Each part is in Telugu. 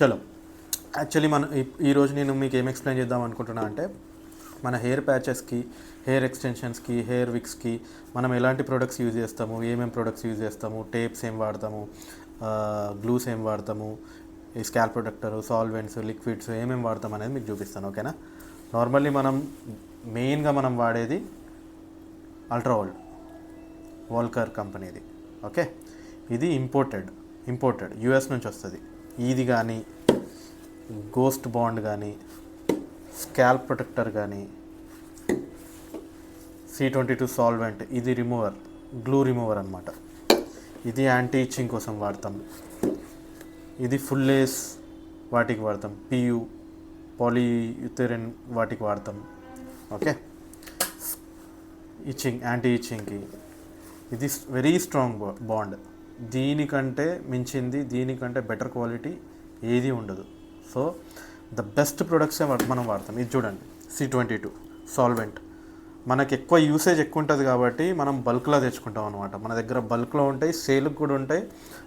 చలో యాక్చువల్లీ మన ఈరోజు నేను మీకు ఏం ఎక్స్ప్లెయిన్ చేద్దాం అనుకుంటున్నా అంటే మన హెయిర్ ప్యాచెస్కి, హెయిర్ ఎక్స్టెన్షన్స్కి, హెయిర్ విక్స్కి మనం ఎలాంటి ప్రొడక్ట్స్ యూజ్ చేస్తాము, ఏమేమి ప్రొడక్ట్స్ యూజ్ చేస్తాము, టేప్స్ ఏం వాడతాము, గ్లూస్ ఏం వాడతాము, ఈ స్కాల్ప్ ప్రొటెక్టర్, సాల్వెంట్స్, లిక్విడ్స్ ఏమేమి వాడతాం అనేది మీకు చూపిస్తాను. ఓకేనా? నార్మల్లీ మనం మెయిన్గా మనం వాడేది అల్ట్రావోల్డ్ వాల్కర్ కంపెనీది. ఓకే, ఇది ఇంపోర్టెడ్ యూఎస్ నుంచి వస్తుంది. ఇది కానీ గోస్ట్ బాండ్ కానీ స్కాల్ప్ ప్రొటెక్టర్ కానీ C22 సాల్వెంట్, ఇది గ్లూ రిమూవర్ అనమాట. ఇది యాంటీ ఇచ్చింగ్ కోసం వాడతాం. ఇది ఫుల్ లేస్ వాటికి వాడతాం, PU పాలీయుథెరిన్ వాటికి వాడతాం. ఓకే, యాంటీ ఇచ్చింగ్కి ఇది వెరీ స్ట్రాంగ్ బాండ్. దీనికంటే మించింది, దీనికంటే బెటర్ క్వాలిటీ ఏది ఉండదు. సో ద బెస్ట్ ప్రొడక్ట్సే మనం వాడతాం. ఇది చూడండి, C22 సాల్వెంట్. మనకి ఎక్కువ యూసేజ్ ఎక్కువ ఉంటుంది కాబట్టి మనం బల్క్లో తెచ్చుకుంటాం అనమాట. మన దగ్గర బల్క్లో ఉంటాయి, సేల్కి కూడా ఉంటాయి,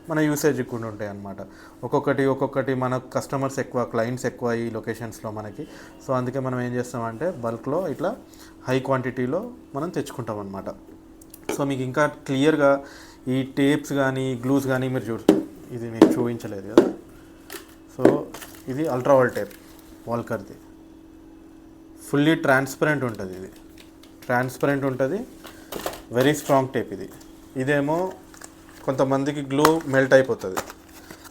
మన యూసేజ్ కూడా ఉంటాయి అనమాట. ఒక్కొక్కటి మన కస్టమర్స్ ఎక్కువ, క్లయింట్స్ ఎక్కువ ఈ లొకేషన్స్లో మనకి. సో అందుకే మనం ఏం చేస్తామంటే బల్క్లో ఇట్లా హై క్వాంటిటీలో మనం తెచ్చుకుంటాం అనమాట. సో మీకు ఇంకా క్లియర్గా ఈ టేప్స్ కానీ గ్లూస్ కానీ మీరు ఇది మీకు చూపించలేదు కదా. సో ఇది అల్ట్రావోల్డ్ టేప్ వాల్కర్ది, ఫుల్లీ ట్రాన్స్పరెంట్ ఉంటుంది. ఇది ట్రాన్స్పరెంట్ ఉంటుంది, వెరీ స్ట్రాంగ్ టేప్ ఇది. ఇదేమో కొంతమందికి గ్లూ మెల్ట్ అయిపోతుంది.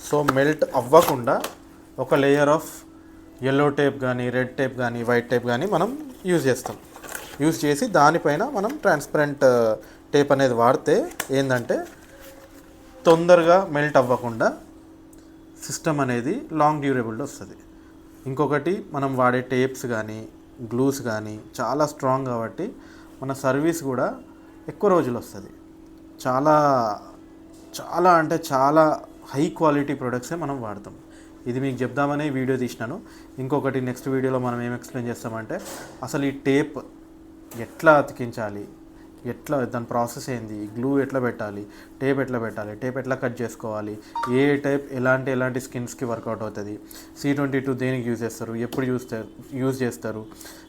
సో మెల్ట్ అవ్వకుండా ఒక లేయర్ ఆఫ్ ఎల్లో టేప్ కానీ, రెడ్ టేప్ కానీ, వైట్ టేప్ కానీ మనం యూజ్ చేసి దానిపైన మనం ట్రాన్స్పరెంట్ టేప్ అనేది వాడితే ఏంటంటే తొందరగా మెల్ట్ అవ్వకుండా సిస్టమ్ అనేది లాంగ్ డ్యూరబుల్ వస్తుంది. ఇంకొకటి మనం వాడే టేప్స్ కానీ గ్లూస్ కానీ చాలా స్ట్రాంగ్ కాబట్టి మన సర్వీస్ కూడా ఎక్కువ రోజులు వస్తుంది. చాలా హై క్వాలిటీ ప్రొడక్ట్సే మనం వాడతాం. ఇది మీకు చెప్దామని వీడియో తీసినాను. ఇంకొకటి నెక్స్ట్ వీడియోలో మనం ఏం ఎక్స్ప్లెయిన్ చేస్తామంటే అసలు ఈ టేప్ ఎట్లా అతికించాలి, దాని ప్రాసెస్ ఏంది, గ్లూ ఎట్లా పెట్టాలి, టేప్ ఎట్లా కట్ చేసుకోవాలి, ఏ టైప్ ఎలాంటి స్కిన్స్కి వర్కౌట్ అవుతుంది, C22 దేనికి యూజ్ చేస్తారు, ఎప్పుడు యూజ్ చేస్తారు,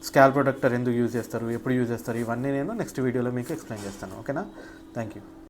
స్కాల్ప్ ప్రొటెక్టర్ ఎందుకు యూజ్ చేస్తారు, ఎప్పుడు యూజ్ చేస్తారు, ఇవన్నీ నేను నెక్స్ట్ వీడియోలో మీకు ఎక్స్ప్లెయిన్ చేస్తాను. ఓకేనా? Thank you.